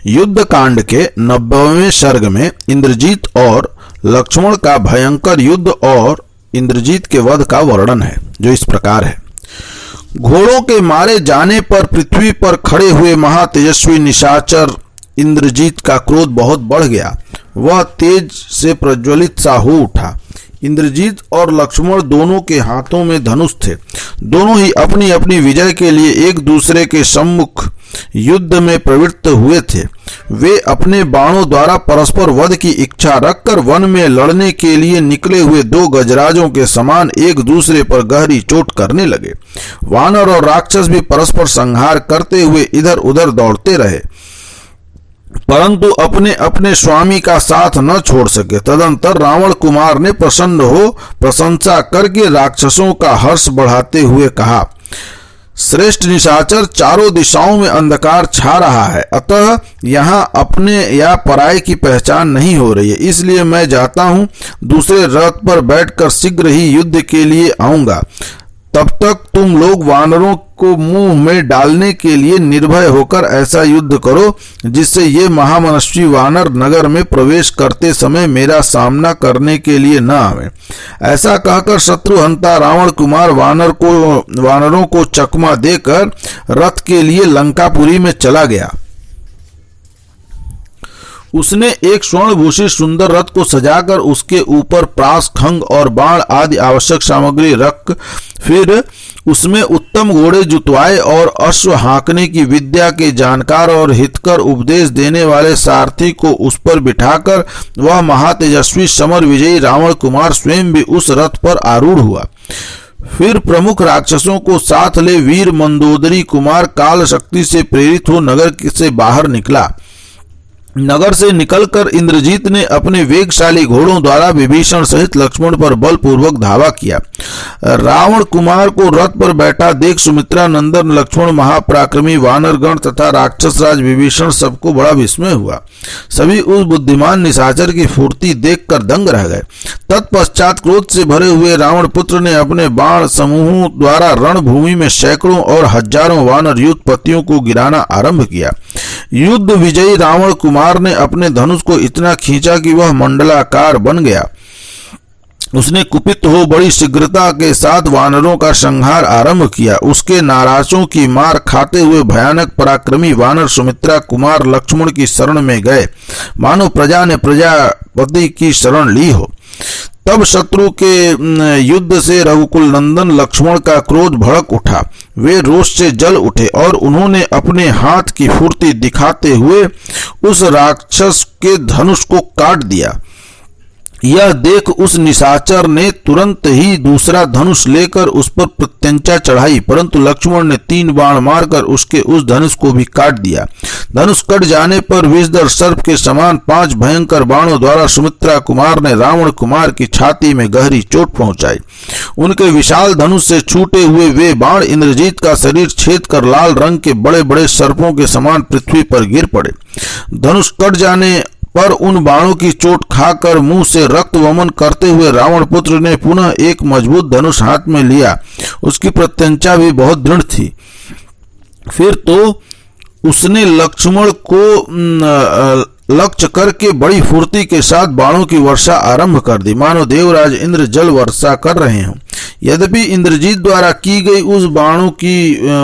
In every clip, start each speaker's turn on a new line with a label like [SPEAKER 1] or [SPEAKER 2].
[SPEAKER 1] युद्ध कांड के 90वें सर्ग में इंद्रजीत और लक्ष्मण का भयंकर युद्ध और इंद्रजीत के वध का वर्णन है, जो इस प्रकार है। घोड़ों के मारे जाने पर पृथ्वी पर खड़े हुए महातेजस्वी निशाचर इंद्रजीत का क्रोध बहुत बढ़ गया। वह तेज से प्रज्वलित सा हो उठा। इंद्रजीत और लक्ष्मण दोनों के हाथों में धनुष थे। दोनों ही अपनी अपनी विजय के लिए एक दूसरे के सम्मुख युद्ध में प्रवृत्त हुए थे। वे अपने बाणों द्वारा परस्पर वध की इच्छा रखकर वन में लड़ने के लिए निकले हुए दो गजराजों के समान एक दूसरे पर गहरी चोट करने लगे। वानर और राक्षस भी परस्पर संहार करते हुए इधर उधर दौड़ते रहे, परंतु अपने अपने स्वामी का साथ न छोड़ सके। तदंतर रावण कुमार ने प्रसन्न हो प्रशंसा करके राक्षसों का हर्ष बढ़ाते हुए कहा, श्रेष्ठ निशाचर, चारों दिशाओं में अंधकार छा रहा है, अतः यहाँ अपने या पराये की पहचान नहीं हो रही है। इसलिए मैं जाता हूँ, दूसरे रथ पर बैठकर शीघ्र ही युद्ध के लिए आऊंगा। तब तक तुम लोग वानरों को मुंह में डालने के लिए निर्भय होकर ऐसा युद्ध करो जिससे ये महामनस्वी वानर नगर में प्रवेश करते समय मेरा सामना करने के लिए न आवे। ऐसा कहकर शत्रुहंता रावण कुमार वानरों को चकमा देकर रथ के लिए लंकापुरी में चला गया। उसने एक स्वर्णभूषित सुंदर रथ को सजाकर उसके ऊपर प्रास, खंग और बाण आदि आवश्यक सामग्री रख फिर उसमें उत्तम घोड़े जुतवाए और अश्व हाँकने की विद्या के जानकार और हितकर उपदेश देने वाले सारथी को उस पर बिठाकर वह महातेजस्वी समर विजयी रावण कुमार स्वयं भी उस रथ पर आरूढ़ हुआ। फिर प्रमुख राक्षसों को साथ ले वीर मंदोदरी कुमार काल शक्ति से प्रेरित हो नगर से बाहर निकला। नगर से निकलकर इंद्रजीत ने अपने वेगशाली घोड़ों द्वारा विभीषण सहित लक्ष्मण पर बलपूर्वक धावा किया। रावण कुमार को रथ पर बैठा देख सुमित्रा नंदन लक्ष्मण, महापराक्रमी वानरगण तथा राक्षस राज विभीषण सबको बड़ा विस्मय हुआ। सभी उस बुद्धिमान निशाचर की फुर्ती देखकर दंग रह गए। तत्पश्चात क्रोध से भरे हुए रावण पुत्र ने अपने बाण समूहों द्वारा रणभूमि में सैकड़ों और हजारों वानर युद्धपतियों को गिराना आरंभ किया। युद्ध विजयी रावण कुमार ने अपने धनुष को इतना खींचा कि वह मंडलाकार बन गया। उसने कुपित हो बड़ी शीघ्रता के साथ वानरों का संहार आरंभ किया। उसके नाराजों की मार खाते हुए भयानक पराक्रमी वानर सुमित्रा कुमार लक्ष्मण की शरण में गए, मानो प्रजा ने प्रजापति की शरण ली हो। तब शत्रु के युद्ध से रघुकुल नंदन लक्ष्मण का क्रोध भड़क उठा। वे रोष से जल उठे और उन्होंने अपने हाथ की फुर्ती दिखाते हुए उस राक्षस के धनुष को काट दिया। यह देख उस निशाचर ने तुरंत ही दूसरा धनुष लेकर उस पर प्रत्यंचा चढ़ाई, परंतु लक्ष्मण ने 3 बाण मारकर उसके उस धनुष को भी काट दिया। धनुष कट जाने पर विषधर सर्प के समान 5 भयंकर बाणों द्वारा सुमित्रा कुमार ने रावण कुमार की छाती में गहरी चोट पहुंचाई। उनके विशाल धनुष से छूटे हुए वे बाण इंद्रजीत का शरीर छेद कर लाल रंग के बड़े बड़े सर्पों के समान पृथ्वी पर गिर पड़े। धनुष कट जाने पर उन बाणों की चोट खाकर मुंह से रक्त वमन करते हुए रावण पुत्र ने पुनः एक मजबूत धनुष हाथ में लिया। उसकी प्रत्यंचा भी बहुत दृढ़ थी। फिर तो उसने लक्ष्मण को लक्ष्य करके बड़ी फुर्ती के साथ बाणों की वर्षा आरंभ कर दी, मानो देवराज इंद्र जल वर्षा कर रहे हों। यद्यपि इंद्रजीत द्वारा की गई उस बाणों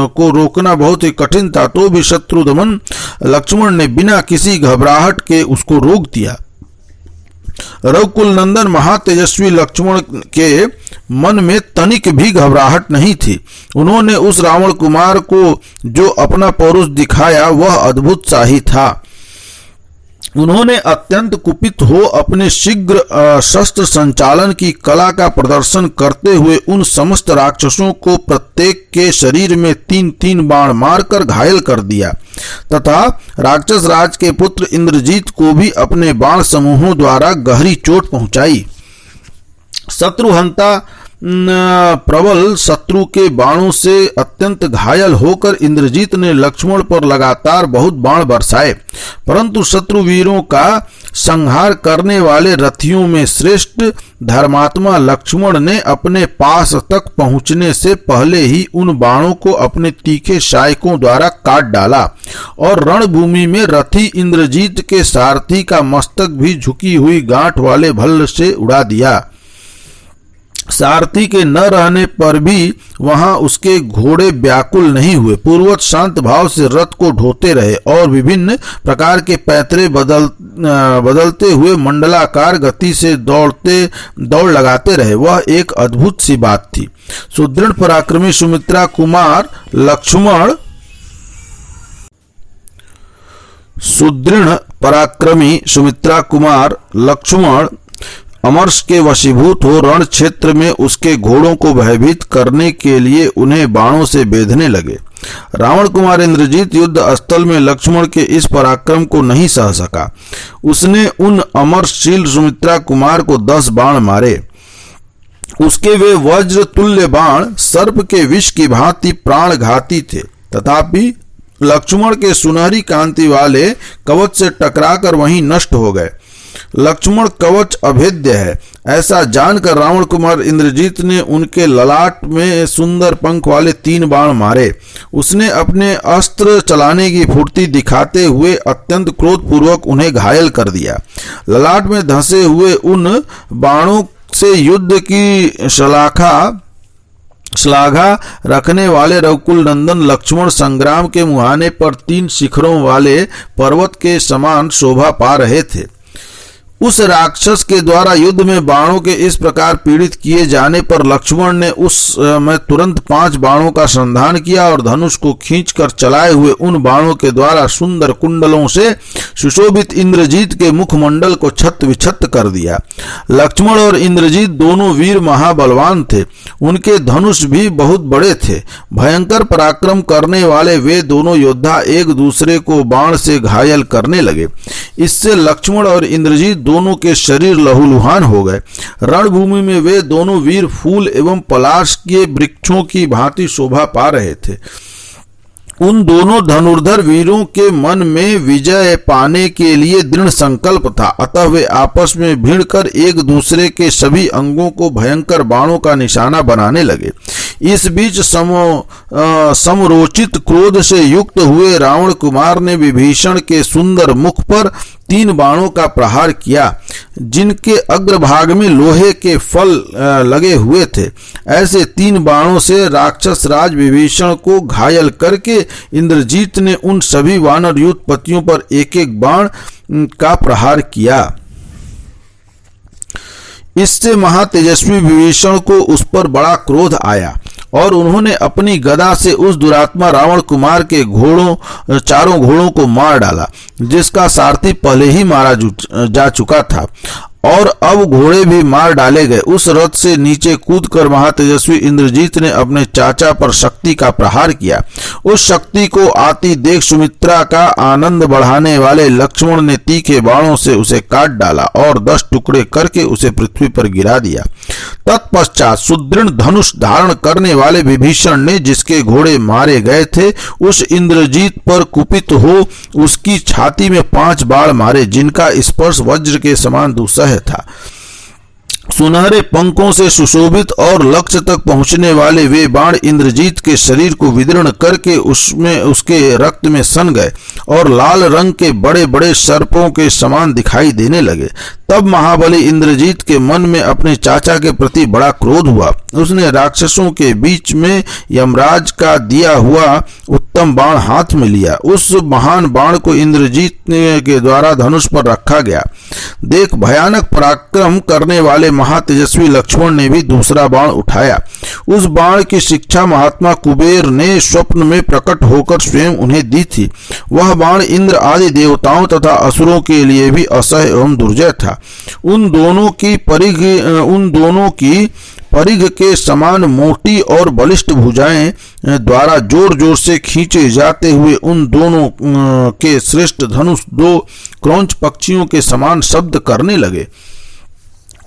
[SPEAKER 1] को रोकना बहुत ही कठिन था, तो भी शत्रुदमन लक्ष्मण ने बिना किसी घबराहट के उसको रोक दिया। रघुकुल नंदन महातेजस्वी लक्ष्मण के मन में तनिक भी घबराहट नहीं थी। उन्होंने उस रावण कुमार को जो अपना पौरुष दिखाया वह अद्भुत सा ही था। उन्होंने अत्यंत कुपित हो अपने शीघ्र शस्त्र संचालन की कला का प्रदर्शन करते हुए उन समस्त राक्षसों को प्रत्येक के शरीर में 3-3 बाण मारकर घायल कर दिया तथा राक्षस राज के पुत्र इंद्रजीत को भी अपने बाण समूहों द्वारा गहरी चोट पहुंचाई। शत्रुहंता प्रबल शत्रु के बाणों से अत्यंत घायल होकर इंद्रजीत ने लक्ष्मण पर लगातार बहुत बाण बरसाए, परंतु शत्रु वीरों का संहार करने वाले रथियों में श्रेष्ठ धर्मात्मा लक्ष्मण ने अपने पास तक पहुंचने से पहले ही उन बाणों को अपने तीखे सहायकों द्वारा काट डाला और रणभूमि में रथी इंद्रजीत के सारथी का मस्तक भी झुकी हुई गांठ वाले भल्ल से उड़ा दिया। सारथी के न रहने पर भी वहां उसके घोड़े व्याकुल नहीं हुए, पूर्ववत शांत भाव से रथ को ढोते रहे और विभिन्न प्रकार के पैतरे बदलते हुए मंडलाकार गति से दौड़ लगाते रहे। वह एक अद्भुत सी बात थी। सुदृढ़ पराक्रमी सुमित्रा कुमार लक्ष्मण अमरश के वशीभूत हो रण क्षेत्र में उसके घोड़ों को भयभीत करने के लिए उन्हें बाणों से बेधने लगे। रावण कुमार इंद्रजीत युद्ध स्थल में लक्ष्मण के इस पराक्रम को नहीं सह सका। उसने उन अमरशील सुमित्रा कुमार को 10 बाण मारे। उसके वे वज्र तुल्य बाण सर्प के विष की भांति प्राणघाती थे, तथापि लक्ष्मण के सुनहरी कांति वाले कवच से टकराकर वहीं नष्ट हो गए। लक्ष्मण कवच अभेद्य है, ऐसा जानकर रावण कुमार इंद्रजीत ने उनके ललाट में सुंदर पंख वाले 3 बाण मारे। उसने अपने अस्त्र चलाने की फुर्ती दिखाते हुए अत्यंत क्रोधपूर्वक उन्हें घायल कर दिया। ललाट में धंसे हुए उन बाणों से युद्ध की श्लाघा रखने वाले रघुकुल नंदन लक्ष्मण संग्राम के मुहाने पर 3 शिखरों वाले पर्वत के समान शोभा पा रहे थे। उस राक्षस के द्वारा युद्ध में बाणों के इस प्रकार पीड़ित किए जाने पर लक्ष्मण ने उस में तुरंत 5 बाणों का संधान किया और धनुष को खींचकर चलाए हुए उन बाणों के द्वारा सुंदर कुंडलों से सुशोभित इंद्रजीत के मुखमंडल को छत विछत कर दिया। लक्ष्मण और इंद्रजीत दोनों वीर महाबलवान थे। उनके धनुष भी बहुत बड़े थे। भयंकर पराक्रम करने वाले वे दोनों योद्धा एक दूसरे को बाण से घायल करने लगे। इससे लक्ष्मण और इंद्रजीत दोनों के शरीर लहूलुहान हो गए। रणभूमि में वे दोनों वीर फूल एवं पलाश के वृक्षों की भांति शोभा पा रहे थे। उन दोनों धनुर्धर वीरों के मन में विजय पाने के लिए दृढ़ संकल्प था, अतः वे आपस में भिड़कर एक दूसरे के सभी अंगों को भयंकर बाणों का निशाना बनाने लगे। इस बीच समरोचित क्रोध से युक्त हुए रावण कुमार ने विभीषण के सुंदर मुख पर 3 बाणों का प्रहार किया, जिनके अग्रभाग में लोहे के फल लगे हुए थे। ऐसे 3 बाणों से राक्षस राज विभीषण को घायल करके इंद्रजीत ने उन सभी वानर युद्धपतियों पर एक एक बाण का प्रहार किया। इससे महातेजस्वी विभीषण को उस पर बड़ा क्रोध आया और उन्होंने अपनी गदा से उस दुरात्मा रावण कुमार के चारों घोड़ों को मार डाला, जिसका सारथी पहले ही मारा जा चुका था, और अब घोड़े भी मार डाले गए। उस रथ से नीचे कूदकर महातेजस्वी इंद्रजीत ने अपने चाचा पर शक्ति का प्रहार किया। उस शक्ति को आती देख सुमित्रा का आनंद बढ़ाने वाले लक्ष्मण ने तीखे बाणों से उसे काट डाला और 10 टुकड़े करके उसे पृथ्वी पर गिरा दिया। तत्पश्चात सुदृढ़ धनुष धारण करने वाले विभीषण ने जिसके घोड़े मारे गए थे, उस इंद्रजीत पर कुपित हो उसकी छाती में 5 बाण मारे, जिनका स्पर्श वज्र के समान दुस्सह था। सुनहरे पंखों से सुशोभित और लक्ष्य तक पहुंचने वाले वे बाण इंद्रजीत के शरीर को विदीर्ण करके उसके रक्त में सन गए और लाल रंग के बड़े बड़े सर्पों के समान दिखाई देने लगे। तब महाबली इंद्रजीत के मन में अपने चाचा के प्रति बड़ा क्रोध हुआ। उसने राक्षसों के बीच में यमराज का दिया हुआ उत्तम बाण हाथ में लिया। उस महान बाण को इंद्रजीत के द्वारा धनुष पर रखा गया। देख भयानक पराक्रम करने वाले महातेजस्वी लक्ष्मण ने भी दूसरा बाण उठाया। उस बाण की शिक्षा महात्मा कुबेर ने स्वप्न में प्रकट होकर स्वयं उन्हें दी थी। वह बाण इंद्र आदि देवताओं तथा असुरों के लिए भी असह्य एवं दुर्जय था। उन दोनों की परिघ के समान मोटी और बलिष्ठ भुजाएं द्वारा जोर जोर से खींचे जाते हुए उन दोनों के श्रेष्ठ धनुष 2 क्रौंच पक्षियों के समान शब्द करने लगे।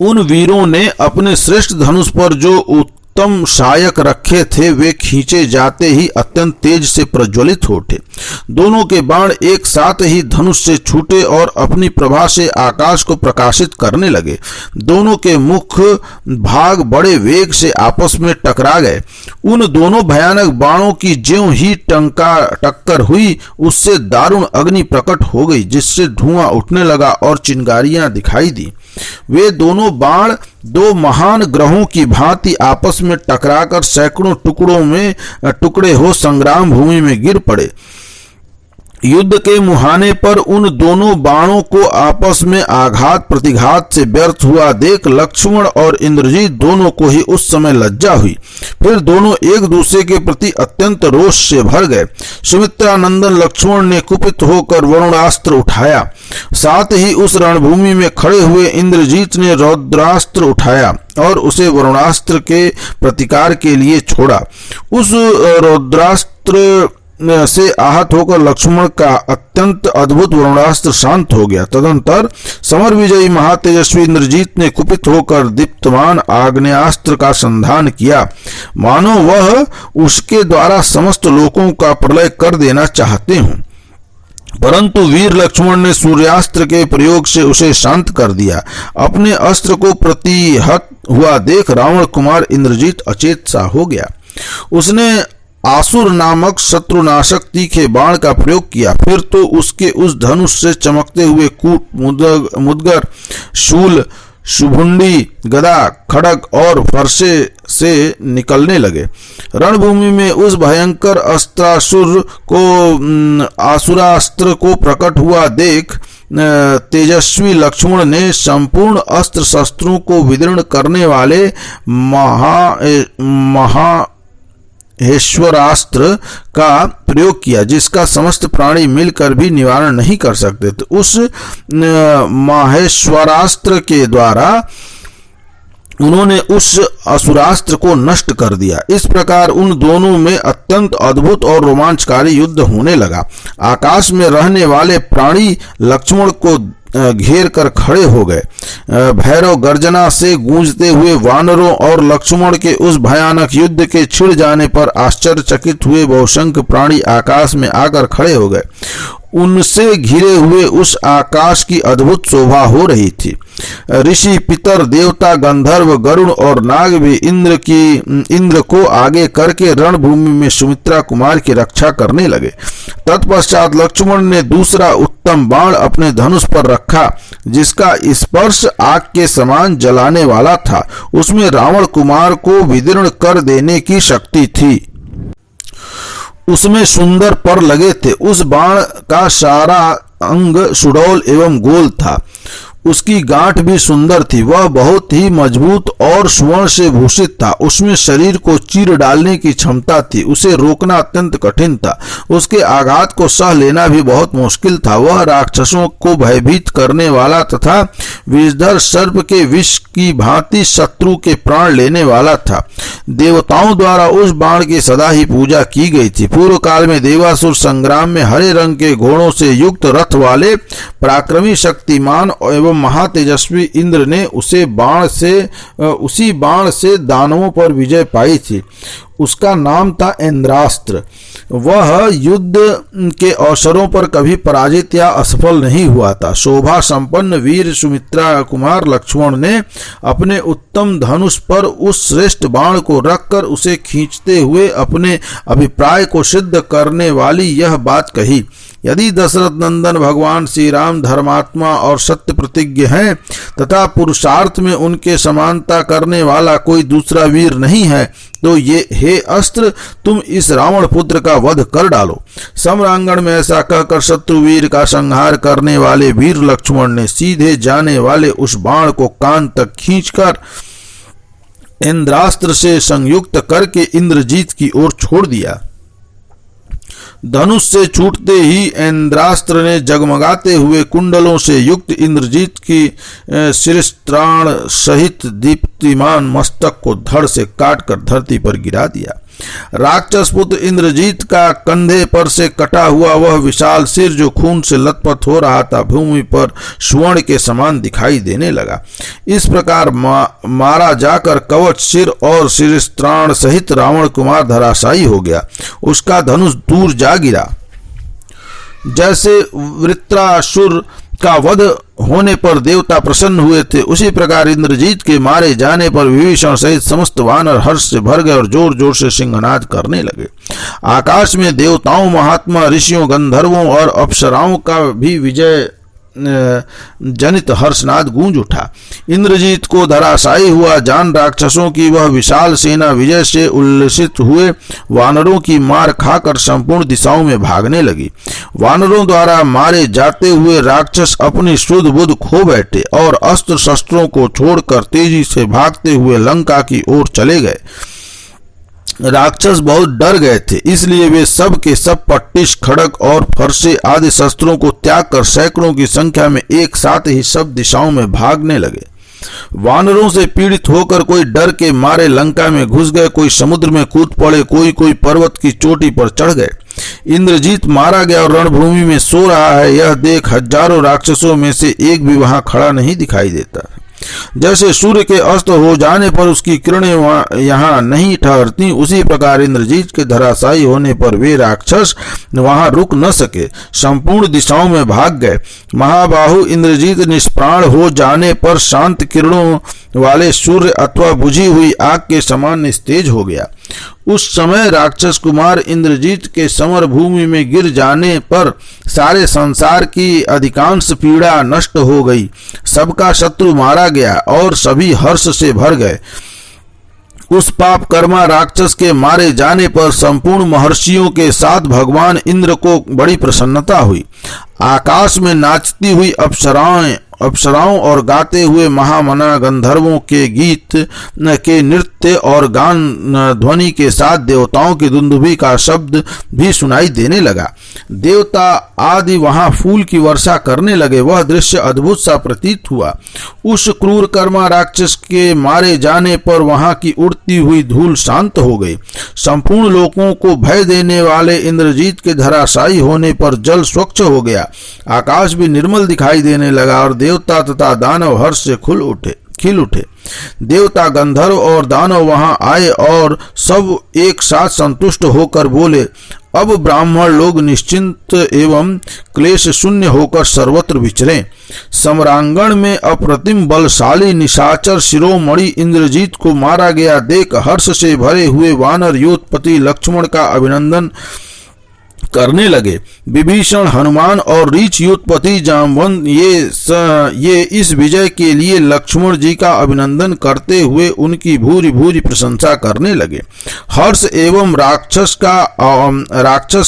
[SPEAKER 1] उन वीरों ने अपने श्रेष्ठ धनुष पर जो उत्तम सहायक रखे थे वे खींचे जाते ही अत्यंत तेज से प्रज्वलित हो उठे। दोनों के बाण एक साथ ही धनुष से छूटे और अपनी प्रभा से आकाश को प्रकाशित करने लगे। दोनों के मुख भाग बड़े वेग से आपस में टकरा गए। उन दोनों भयानक बाणों की ज्यों ही टक्कर हुई उससे दारुण अग्नि प्रकट हो गई, जिससे धुआं उठने लगा और चिंगारियां दिखाई दी। वे दोनों बाण दो महान ग्रहों की भांति आपस में टकराकर सैकड़ों टुकड़े हो संग्राम भूमि में गिर पड़े। युद्ध के मुहाने पर उन दोनों बाणों को आपस में आघात प्रतिघात से व्यर्थ हुआ देख लक्ष्मण और इंद्रजीत दोनों को ही उस समय लज्जा हुई। फिर दोनों एक दूसरे के प्रति अत्यंत रोष से भर गए। सुमित्रा नंदन लक्ष्मण ने कुपित होकर वरुणास्त्र उठाया। साथ ही उस रणभूमि में खड़े हुए इंद्रजीत ने रौद्रास्त्र उठाया और उसे वरुणास्त्र के प्रतिकार के लिए छोड़ा। उस रौद्रास्त्र से आहत होकर लक्ष्मण का अत्यंत अद्भुत वरुणास्त्र शांत हो गया। तदंतर समर विजयी महातेजस्वी इंद्रजीत ने कुपित होकर दीप्तमान आग्नेयास्त्र का संधान किया, मानो वह उसके द्वारा समस्त लोकों का प्रलय कर देना चाहते हों। परंतु वीर लक्ष्मण ने सूर्यास्त्र के प्रयोग से उसे शांत कर दिया। अपने अस्त्र को प्रतिहत हुआ देख रावण कुमार इंद्रजीत अचेत सा हो गया। उसने आसुर नामक शत्रुनाशक तीखे बाण का प्रयोग किया। फिर तो उसके उस धनुष से चमकते हुए कूट, मुदगर, शूल, शुभुंडी, गदा, खड़ग और फरसे से निकलने लगे। रणभूमि में उस भयंकर आसुरास्त्र को प्रकट हुआ देख तेजस्वी लक्ष्मण ने संपूर्ण अस्त्र शस्त्रों को विदीर्ण करने वाले महेश्वरास्त्र का प्रयोग किया, जिसका समस्त प्राणी मिलकर भी निवारण नहीं कर सकते थे। उस माहेश्वरास्त्र के द्वारा उन्होंने उस असुरास्त्र को नष्ट कर दिया। इस प्रकार उन दोनों में अत्यंत अद्भुत और रोमांचकारी युद्ध होने लगा। आकाश में रहने वाले प्राणी लक्ष्मण को घेर कर खड़े हो गए। भैरव गर्जना से गूंजते हुए वानरों और लक्ष्मण के उस भयानक युद्ध के छिड़ जाने पर आश्चर्यचकित हुए बहुसंख्य प्राणी आकाश में आकर खड़े हो गए। उनसे घिरे हुए उस आकाश की अद्भुत शोभा हो रही थी। ऋषि, पितर, देवता, गंधर्व, गरुड़ और नाग भी इंद्र को आगे करके रणभूमि में सुमित्रा कुमार की रक्षा करने लगे। तत्पश्चात लक्ष्मण ने दूसरा उत्तम बाण अपने धनुष पर रखा, जिसका स्पर्श आग के समान जलाने वाला था। उसमें रावण कुमार को विदीर्ण कर देने की शक्ति थी। उसमें सुंदर पर लगे थे। उस बाण का सारा अंग सुडौल एवं गोल था। उसकी गांठ भी सुंदर थी। वह बहुत ही मजबूत और स्वर्ण से भूषित था। उसमें शरीर को चीर डालने की क्षमता थी। उसे रोकना अत्यंत कठिन था। उसके आघात को सह लेना भी बहुत मुश्किल था। वह राक्षसों को भयभीत करने वाला तथा विषधर सर्प के विष की भांति शत्रु के प्राण लेने वाला था। देवताओं द्वारा उस बाण की सदा ही पूजा की गई थी। पूर्व काल में देवासुर संग्राम में हरे रंग के घोड़ों से युक्त रथ वाले पराक्रमी शक्तिमान एवं महातेजस्वी इंद्र ने उसी बाण से दानवों पर विजय पाई थी। उसका नाम था इंद्रास्त्र। वह युद्ध के अवसरों पर कभी पराजित या असफल नहीं हुआ था। शोभा संपन्न वीर सुमित्रा कुमार लक्ष्मण ने अपने उत्तम धनुष पर उस श्रेष्ठ बाण को रखकर उसे खींचते हुए अपने अभिप्राय को सिद्ध करने वाली यह बात कही, यदि दशरथ नंदन भगवान श्री राम धर्मात्मा और सत्य प्रतिज्ञ हैं तथा पुरुषार्थ में उनके समानता करने वाला कोई दूसरा वीर नहीं है, तो ये हे अस्त्र तुम इस रावण पुत्र का वध कर डालो। सम्रांगण में ऐसा कहकर शत्रुवीर का संहार करने वाले वीर लक्ष्मण ने सीधे जाने वाले उस बाण को कान तक खींचकर इंद्रास्त्र से संयुक्त करके इंद्रजीत की ओर छोड़ दिया। धनुष से छूटते ही इंद्रास्त्र ने जगमगाते हुए कुंडलों से युक्त इंद्रजीत की शिरस्त्राण सहित दीप्तिमान मस्तक को धड़ से काटकर धरती पर गिरा दिया। राक्षस पुत्र इंद्रजीत का कंधे पर से कटा हुआ वह विशाल सिर जो खून से लथपथ हो रहा था भूमि पर स्वर्ण के समान दिखाई देने लगा। इस प्रकार मारा जाकर कवच, सिर और शिरस्त्राण सहित रावण कुमार धराशायी हो गया। उसका धनुष दूर जा गिरा। जैसे वृत्रासुर का वध होने पर देवता प्रसन्न हुए थे, उसी प्रकार इंद्रजीत के मारे जाने पर विभीषण सहित समस्त वानर हर्ष से भर गए और जोर जोर से सिंहनाद करने लगे। आकाश में देवताओं, महात्मा, ऋषियों, गंधर्वों और अप्सराओं का भी विजय जनित हर्षनाद गूंज उठा। इंद्रजीत को धराशायी हुआ जान राक्षसों की वह विशाल सेना विजय से उल्लसित हुए वानरों की मार खाकर संपूर्ण दिशाओं में भागने लगी। वानरों द्वारा मारे जाते हुए राक्षस अपनी शुद्ध बुद्ध खो बैठे और अस्त्र शस्त्रों को छोड़कर तेजी से भागते हुए लंका की ओर चले गए। राक्षस बहुत डर गए थे, इसलिए वे सब के सब पट्टिश, खड़ग और फरसे आदि शस्त्रों को त्याग कर सैकड़ों की संख्या में एक साथ ही सब दिशाओं में भागने लगे। वानरों से पीड़ित होकर कोई डर के मारे लंका में घुस गए, कोई समुद्र में कूद पड़े, कोई पर्वत की चोटी पर चढ़ गए। इंद्रजीत मारा गया और रणभूमि में सो रहा है, यह देख हजारों राक्षसों में से एक भी वहां खड़ा नहीं दिखाई देता। जैसे सूर्य के अस्त हो जाने पर उसकी किरणें यहाँ नहीं ठहरती, उसी प्रकार इंद्रजीत के धराशायी होने पर वे राक्षस वहां रुक न सके, संपूर्ण दिशाओं में भाग गए। महाबाहु इंद्रजीत निष्प्राण हो जाने पर शांत किरणों वाले सूर्य अथवा बुझी हुई आग के समान निस्तेज हो गया। उस समय राक्षस कुमार इंद्रजीत के समर भूमि में गिर जाने पर सारे संसार की अधिकांश पीड़ा नष्ट हो गई, सबका शत्रु मारा गया और सभी हर्ष से भर गए। उस पाप कर्मा राक्षस के मारे जाने पर संपूर्ण महर्षियों के साथ भगवान इंद्र को बड़ी प्रसन्नता हुई। आकाश में नाचती हुई अप्सराओं और गाते हुए महामना गंधर्वों के गीत के नृत्य और गान ध्वनि के साथ देवताओं की दुंदुभी का शब्द भी सुनाई देने लगा। देवता आदि वहां फूल की वर्षा करने लगे। वह दृश्य अद्भुत सा प्रतीत हुआ। उस क्रूर कर्मा राक्षस के मारे जाने पर वहां की उड़ती हुई धूल शांत हो गई। संपूर्ण लोगों को भय देने वाले इंद्रजीत के धराशायी होने पर जल स्वच्छ हो गया, आकाश भी निर्मल दिखाई देने लगा और देवता तथा दानव हर्ष से खिल उठे। देवता, गंधर्व और दानव वहां आए और सब एक साथ संतुष्ट होकर बोले, अब ब्राह्मण लोग निश्चिंत एवं क्लेश शून्य होकर सर्वत्र विचरें। सम्रांगण में अप्रतिम बलशाली निशाचर शिरोमणि इंद्रजीत को मारा गया देख हर्ष से भरे हुए वानर योधपति लक्ष्मण का अभिनंदन करने लगे। विभीषण, हनुमान और रीछ युद्धपति जामवंत ये इस विजय के लिए लक्ष्मण जी का अभिनंदन करते हुए उनकी भूरि भूरि प्रशंसा करने लगे। हर्ष एवं राक्षस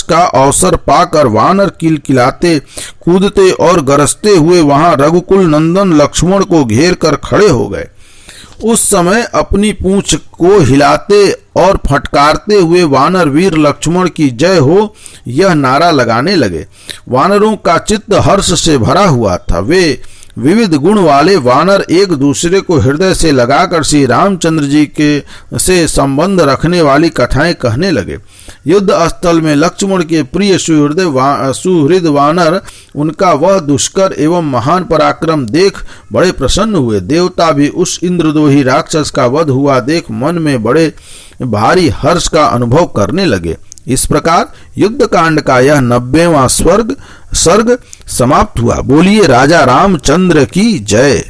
[SPEAKER 1] का अवसर पाकर वानर किलकिलाते, कूदते और गरजते हुए वहां रघुकुल नंदन लक्ष्मण को घेर कर खड़े हो गए। उस समय अपनी पूंछ को हिलाते और फटकारते हुए वानर वीर लक्ष्मण की जय हो यह नारा लगाने लगे। वानरों का चित्त हर्ष से भरा हुआ था। वे विविध गुण वाले वानर एक दूसरे को हृदय से लगाकर श्री रामचंद्र जी के से संबंध रखने वाली कथाएं कहने लगे। युद्ध स्थल में लक्ष्मण के प्रिय सुहृद वानर उनका वह दुष्कर एवं महान पराक्रम देख बड़े प्रसन्न हुए। देवता भी उस इंद्रद्रोही राक्षस का वध हुआ देख मन में बड़े भारी हर्ष का अनुभव करने लगे। इस प्रकार युद्ध कांड का यह 90वां सर्ग समाप्त हुआ। बोलिए राजा रामचंद्र की जय।